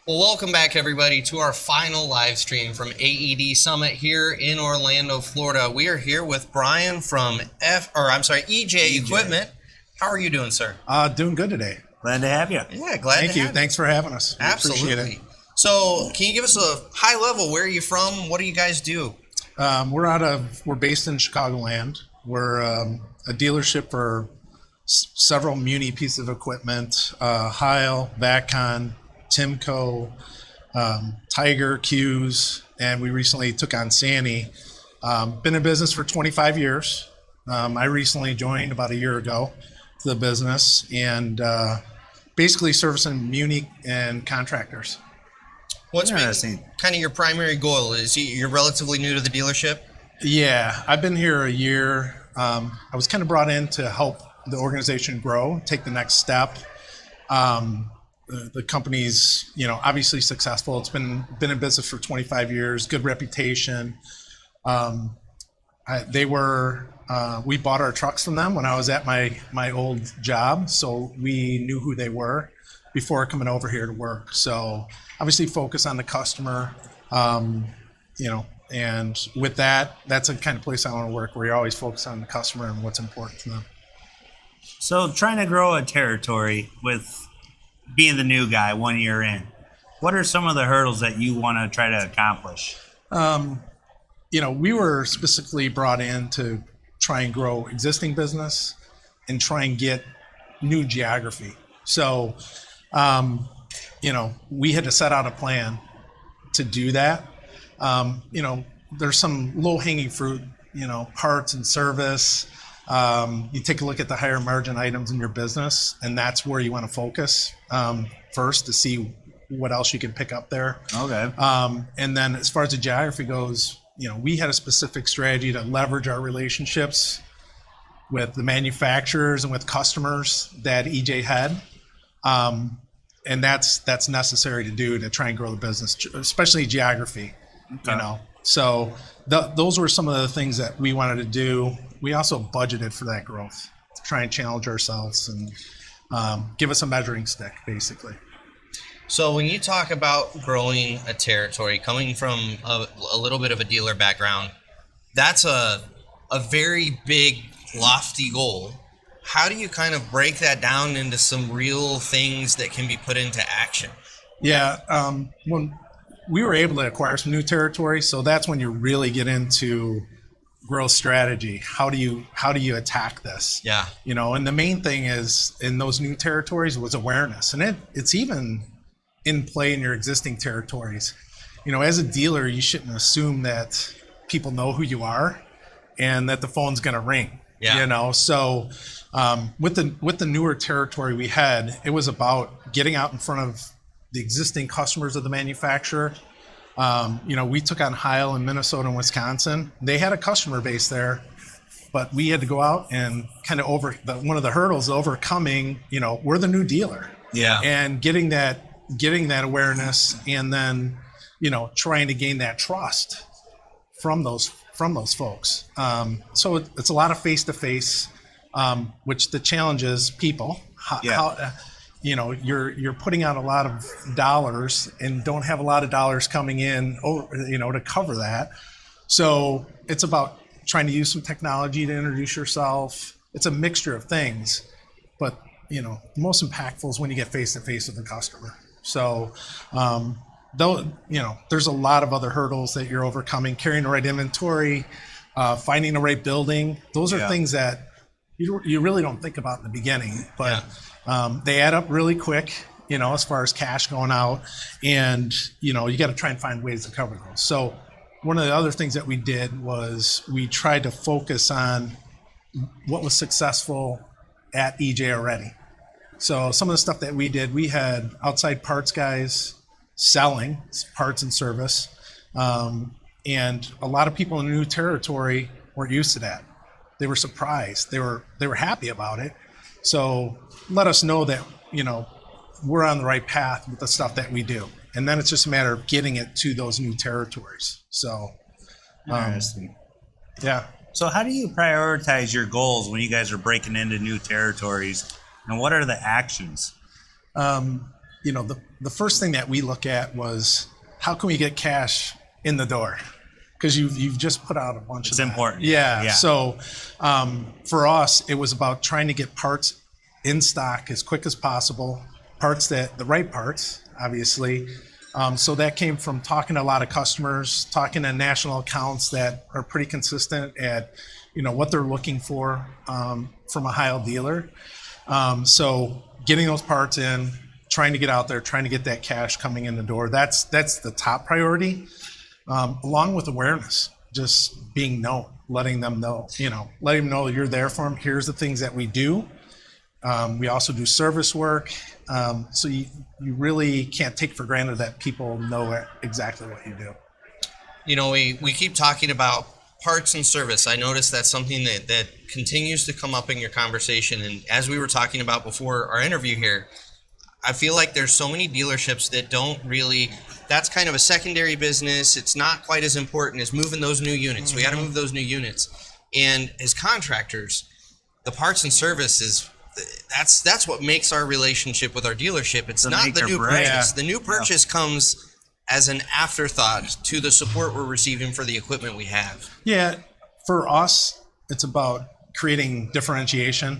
Well, welcome back, everybody, to our final live stream from AED Summit here in Orlando, Florida. We are here with Brian from EJ Equipment. How are you doing, sir? Doing good today. Glad to have you. Yeah, glad to Thank you. have Thanks for having us. We Absolutely. appreciate it. So, can you give us a high level? Where are you from? What do you guys do? We're based in Chicagoland. We're a dealership for several Muni pieces of equipment: Heil, Vacon, Timco, Tiger, Q's, and we recently took on Sani. Been in business for 25 years. I recently joined about a year ago to the business, and basically servicing Muni and contractors. What's Interesting. kind of your primary goal? You're relatively new to the dealership? Yeah, I've been here a year. I was kind of brought in to help the organization grow, take the next step. The company's, obviously successful. It's been in business for 25 years, good reputation. We bought our trucks from them when I was at my old job, so we knew who they were before coming over here to work. So obviously focus on the customer, and with that, that's the kind of place I want to work, where you're always focused on the customer and what's important to them. So trying to grow a territory with being the new guy 1 year in, what are some of the hurdles that you want to try to accomplish? We were specifically brought in to try and grow existing business and try and get new geography. So, we had to set out a plan to do that. There's some low-hanging fruit, parts and service. You take a look at the higher margin items in your business, and that's where you want to focus first to see what else you can pick up there. Okay. And then as far as the geography goes, we had a specific strategy to leverage our relationships with the manufacturers and with customers that EJ had. And that's necessary to do to try and grow the business, especially geography, Okay. So those were some of the things that we wanted to do. We also budgeted for that growth, to try and challenge ourselves and give us a measuring stick, basically. So when you talk about growing a territory, coming from a little bit of a dealer background, that's a very big, lofty goal. How do you kind of break that down into some real things that can be put into action? Yeah, when we were able to acquire some new territory, so that's when you really get into growth strategy. How do you attack this? Yeah. And the main thing is in those new territories was awareness, and it's even in play in your existing territories. As a dealer, you shouldn't assume that people know who you are and that the phone's going to ring. Yeah. So with the newer territory we had, it was about getting out in front of the existing customers of the manufacturer. We took on Heil in Minnesota and Wisconsin. They had a customer base there, but we had to go out and kind of one of the hurdles overcoming, we're the new dealer. Yeah. And getting that awareness, and then, trying to gain that trust from those folks. So it's a lot of face-to-face, which the challenge is people. You're putting out a lot of dollars and don't have a lot of dollars coming in, to cover that. So it's about trying to use some technology to introduce yourself. It's a mixture of things, but the most impactful is when you get face-to-face with the customer. So, there's a lot of other hurdles that you're overcoming: carrying the right inventory, finding the right building. Those are things that you really don't think about in the beginning, but they add up really quick, as far as cash going out, and, you got to try and find ways to cover those. So one of the other things that we did was we tried to focus on what was successful at EJ already. So some of the stuff that we did, we had outside parts guys selling parts and service, and a lot of people in the new territory weren't used to that. They were surprised. They were happy about it. So let us know that, we're on the right path with the stuff that we do. And then it's just a matter of getting it to those new territories. So, Interesting. Yeah. So how do you prioritize your goals when you guys are breaking into new territories, and what are the actions? the first thing that we look at was how can we get cash in the door? Because you've just put out a bunch It's of that. important. Yeah. So for us, it was about trying to get parts in stock as quick as possible, the right parts, obviously. So that came from talking to a lot of customers, talking to national accounts that are pretty consistent at, what they're looking for from a Heil dealer. So getting those parts in, trying to get out there, trying to get that cash coming in the door. That's the top priority, along with awareness, just being known, letting them know you're there for them. Here's the things that we do. We also do service work. So you really can't take for granted that people know exactly what you do. We keep talking about parts and service. I noticed that's something that continues to come up in your conversation. And as we were talking about before our interview here, I feel like there's so many dealerships that don't really, that's kind of a secondary business. It's not quite as important as moving those new units. We got to move those new units. And as contractors, the parts and service is, that's what makes our relationship with our dealership. It's not the new purchase. The new purchase comes as an afterthought to the support we're receiving for the equipment we have. Yeah, for us, it's about creating differentiation.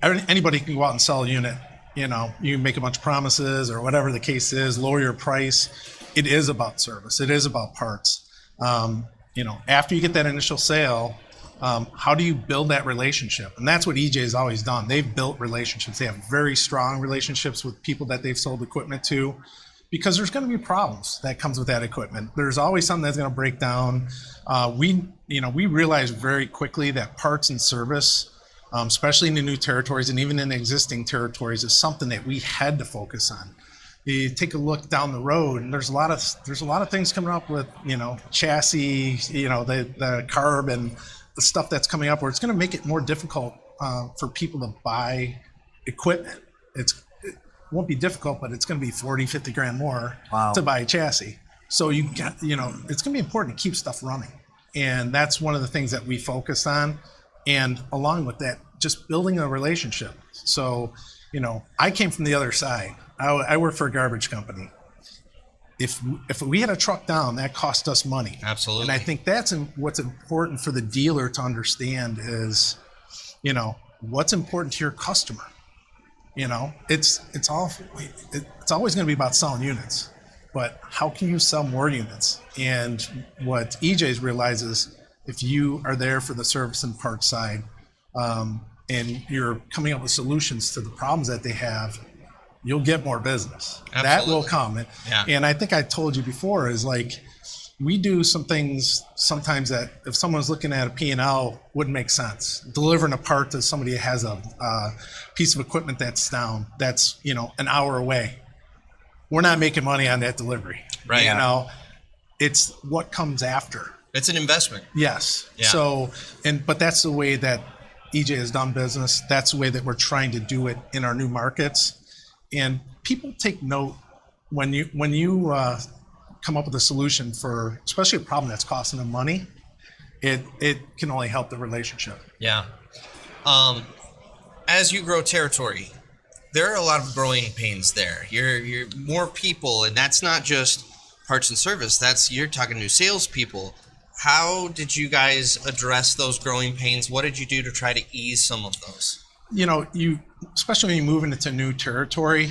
Anybody can go out and sell a unit. You make a bunch of promises or whatever the case is, lower your price. It is about service. It is about parts. After you get that initial sale, how do you build that relationship? And that's what EJ has always done. They've built relationships. They have very strong relationships with people that they've sold equipment to, because there's going to be problems that comes with that equipment. There's always something that's going to break down. We realized very quickly that parts and service, especially in the new territories and even in the existing territories, is something that we had to focus on. You take a look down the road, and there's a lot of things coming up with chassis, the carb and the stuff that's coming up, where it's going to make it more difficult for people to buy equipment. It won't be difficult, but it's going to be 40, 50 grand more to buy a chassis. So it's going to be important to keep stuff running. And that's one of the things that we focus on. And along with that, just building a relationship. So, I came from the other side. I work for a garbage company. If we had a truck down, that cost us money. Absolutely. And I think that's what's important for the dealer to understand is, what's important to your customer. It's always going to be about selling units, but how can you sell more units? And what EJ's realizes, if you are there for the service and parts side, and you're coming up with solutions to the problems that they have, you'll get more business. Absolutely. That will come. And I think I told you before is we do some things sometimes that if someone's looking at a P&L wouldn't make sense. Delivering a part to somebody that has a piece of equipment that's down, that's, an hour away. We're not making money on that delivery. Right. It's what comes after. It's an investment. Yes. Yeah. So, but that's the way that EJ has done business. That's the way that we're trying to do it in our new markets. And people take note when you come up with a solution for, especially a problem that's costing them money, it can only help the relationship. Yeah. As you grow territory, there are a lot of growing pains there. You're more people, and that's not just parts and service. You're talking to salespeople. How did you guys address those growing pains? What did you do to try to ease some of those? Especially when you move into new territory,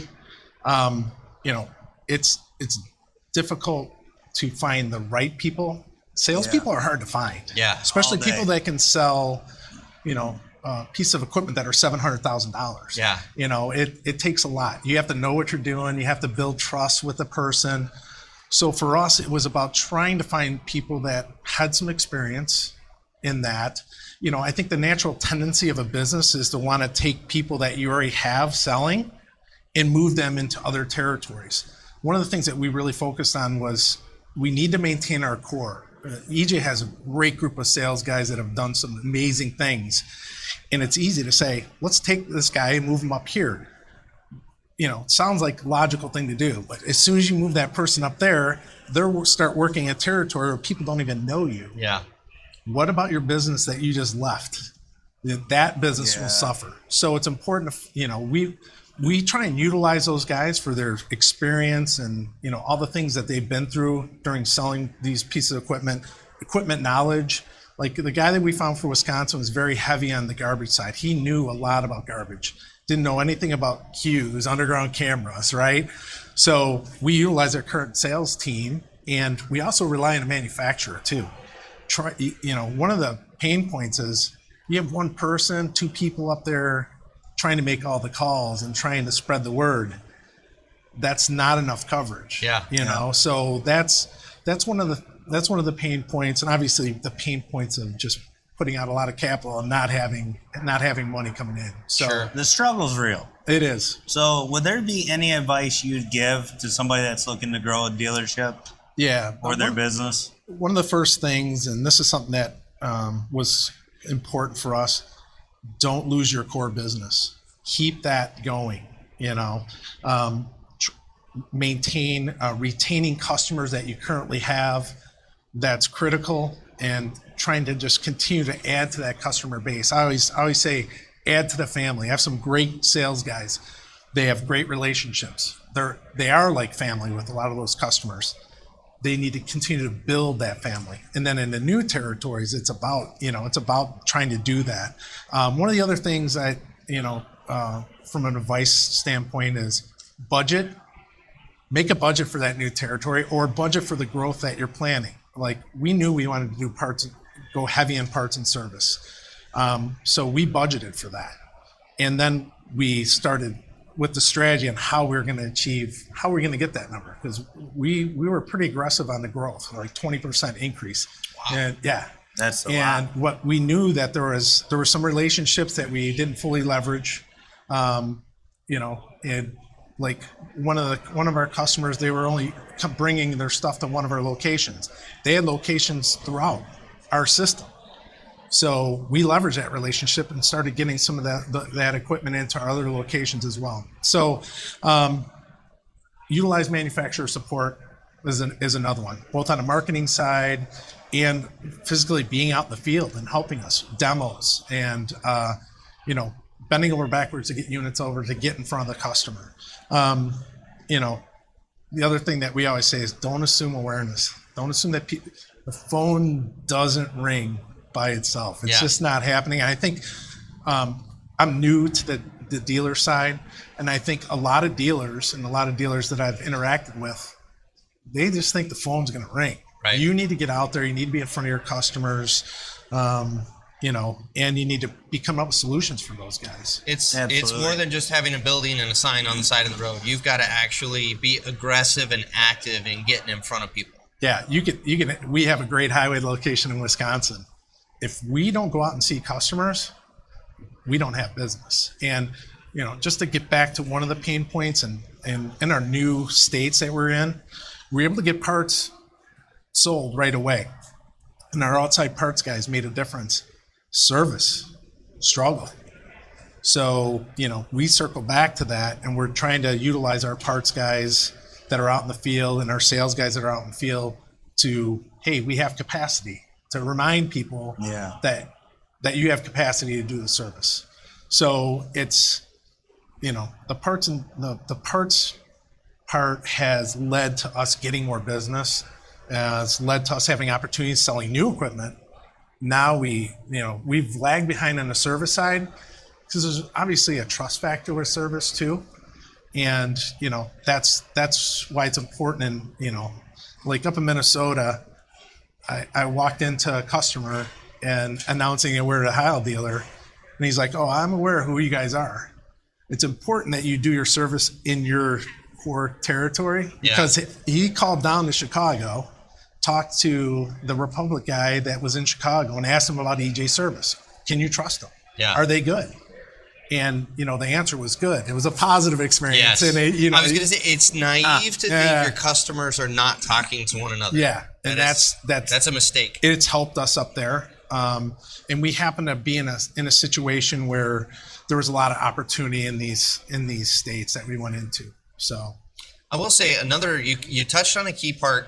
it's difficult to find the right people. Salespeople are hard to find. Yeah. Especially people that can sell, a piece of equipment that are $700,000. Yeah. It takes a lot. You have to know what you're doing. You have to build trust with the person. So for us, it was about trying to find people that had some experience in that. I think the natural tendency of a business is to want to take people that you already have selling and move them into other territories. One of the things that we really focused on was we need to maintain our core. EJ has a great group of sales guys that have done some amazing things. And it's easy to say, let's take this guy and move him up here. It sounds like a logical thing to do, but as soon as you move that person up there, they'll start working a territory where people don't even know you. Yeah. What about your business that you just left? That business will suffer. So it's important to, we try and utilize those guys for their experience and, all the things that they've been through during selling these pieces of equipment knowledge. Like the guy that we found for Wisconsin was very heavy on the garbage side. He knew a lot about garbage, didn't know anything about Q's, underground cameras, right? So we utilize our current sales team, and we also rely on a manufacturer too. One of the pain points is you have one person, two people up there trying to make all the calls and trying to spread the word. That's not enough coverage. So that's one of the pain points, and obviously the pain points of just putting out a lot of capital and not having money coming in. So Sure. The struggle's real. It is. So would there be any advice you'd give to somebody that's looking to grow a dealership Yeah. or their business? One of the first things, and this is something that was important for us, don't lose your core business. Keep that going. Maintain retaining customers that you currently have. That's critical, and trying to just continue to add to that customer base. I always say, add to the family. I have some great sales guys. They have great relationships. They are like family with a lot of those customers. They need to continue to build that family. And then in the new territories, it's about trying to do that. One of the other things from an advice standpoint is budget. Make a budget for that new territory, or budget for the growth that you're planning. Like, we knew we wanted to do parts, go heavy in parts and service. So we budgeted for that. And then we started with the strategy on how we're going to get that number, because we were pretty aggressive on the growth, like 20% increase. Wow. And yeah, That's a and lot. what we knew that there were some relationships that we didn't fully leverage. And like one of our customers, they were only bringing their stuff to one of our locations. They had locations throughout our system. So we leveraged that relationship and started getting some of that equipment into our other locations as well. So utilize manufacturer support is another one, both on the marketing side and physically being out in the field and helping us, demos, and bending over backwards to get units over to get in front of the customer. The other thing that we always say is, don't assume awareness. Don't assume that the phone doesn't ring by itself. It's just not happening. I think I'm new to the dealer side, and I think a lot of dealers that I've interacted with, they just think the phone's going to ring. Right. You need to get out there. You need to be in front of your customers, and you need to be coming up with solutions for those guys. It's Absolutely. more than just having a building and a sign on the side of the road. You've got to actually be aggressive and active in getting in front of people. Yeah, you can. We have a great highway location in Wisconsin. If we don't go out and see customers, we don't have business. And just to get back to one of the pain points, and in our new states that we're in, we're able to get parts sold right away, and our outside parts guys made a difference. Service struggle. So we circle back to that, and we're trying to utilize our parts guys that are out in the field and our sales guys that are out in the field to, hey, we have capacity, to remind people that you have capacity to do the service. So it's the parts and the parts part has led to us getting more business, has led to us having opportunities selling new equipment. Now we've lagged behind on the service side, because there's obviously a trust factor with service too. And that's why it's important. And like up in Minnesota, I walked into a customer and announcing that we're a Heil dealer, and he's like, "Oh, I'm aware of who you guys are. It's important that you do your service in your core territory," because he called down to Chicago, talked to the Republic guy that was in Chicago, and asked him about EJ service. Can you trust them? Yeah. Are they good? And the answer was good. It was a positive experience. Yes. And I was going to say, it's naive to think your customers are not talking to one another. Yeah, and that's a mistake. It's helped us up there, and we happen to be in a situation where there was a lot of opportunity in these states that we went into. So, I will say you touched on a key part.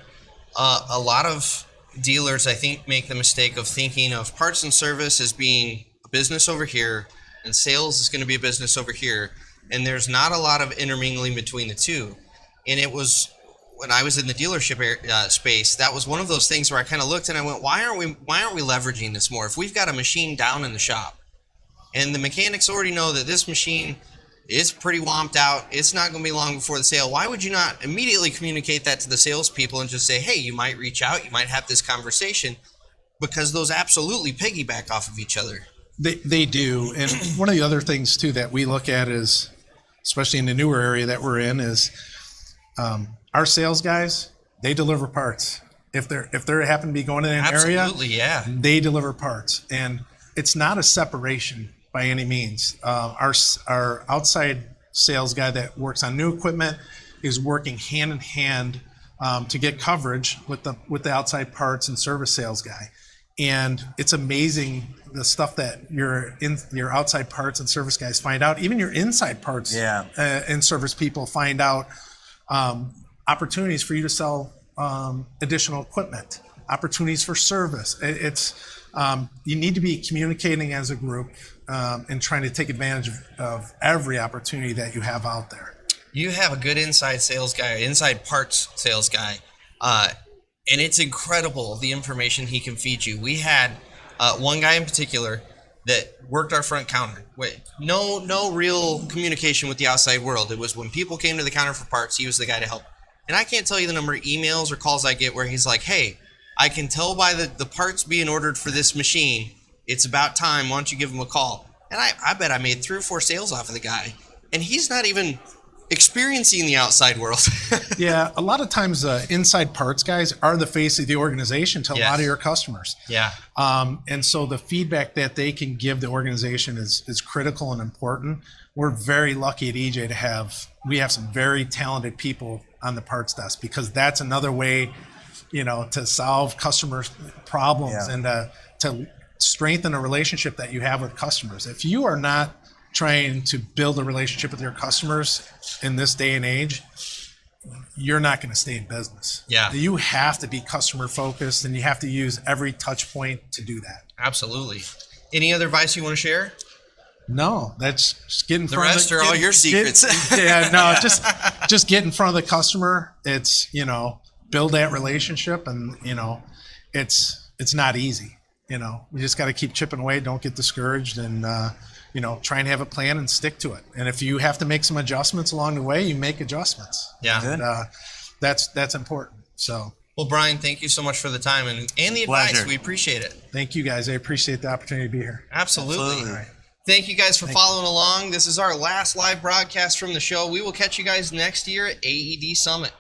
A lot of dealers, I think, make the mistake of thinking of parts and service as being a business over here, and sales is going to be a business over here. and there's not a lot of intermingling between the two. And it was when I was in the dealership space, that was one of those things where I kind of looked and I went, why aren't we leveraging this more? If we've got a machine down in the shop and the mechanics already know that this machine is pretty womped out, it's not going to be long before the sale, why would you not immediately communicate that to the salespeople and just say, hey, you might reach out, you might have this conversation, because those absolutely piggyback off of each other. They do. And one of the other things too that we look at is, especially in the newer area that we're in, is our sales guys, they deliver parts. If they happen to be going in an area, absolutely, yeah, they deliver parts, and it's not a separation by any means. Our outside sales guy that works on new equipment is working hand in hand to get coverage with the outside parts and service sales guy, and it's amazing the stuff that your outside parts and service guys find out. Even your inside parts and service people find out. Opportunities for you to sell additional equipment, opportunities for service. It's you need to be communicating as a group and trying to take advantage of every opportunity that you have out there. You have a good inside sales guy, inside parts sales guy, and it's incredible the information he can feed you. We had one guy in particular that worked our front counter. No real communication with the outside world. It was when people came to the counter for parts, he was the guy to help. And I can't tell you the number of emails or calls I get where he's like, hey, I can tell by the parts being ordered for this machine, it's about time, why don't you give him a call? And I bet I made 3 or 4 sales off of the guy. And he's not even experiencing the outside world. Yeah, a lot of times inside parts guys are the face of the organization to a lot of your customers. Yeah. And so the feedback that they can give the organization is critical and important. We're very lucky at EJ we have some very talented people on the parts desk, because that's another way, to solve customer problems and to strengthen a relationship that you have with customers. If you are not trying to build a relationship with your customers in this day and age, you're not going to stay in business. Yeah. You have to be customer focused, and you have to use every touch point to do that. Absolutely. Any other advice you want to share? No, that's just get in front of the rest are all your secrets. Just get in front of the customer. It's, build that relationship, and, it's not easy. We just got to keep chipping away. Don't get discouraged, and, try and have a plan and stick to it. And if you have to make some adjustments along the way, you make adjustments. Yeah. And that's important. So. Well, Brian, thank you so much for the time and the advice. Pleasure. We appreciate it. Thank you, guys. I appreciate the opportunity to be here. Absolutely. All right. Thank you guys for following along. This is our last live broadcast from the show. We will catch you guys next year at AED Summit.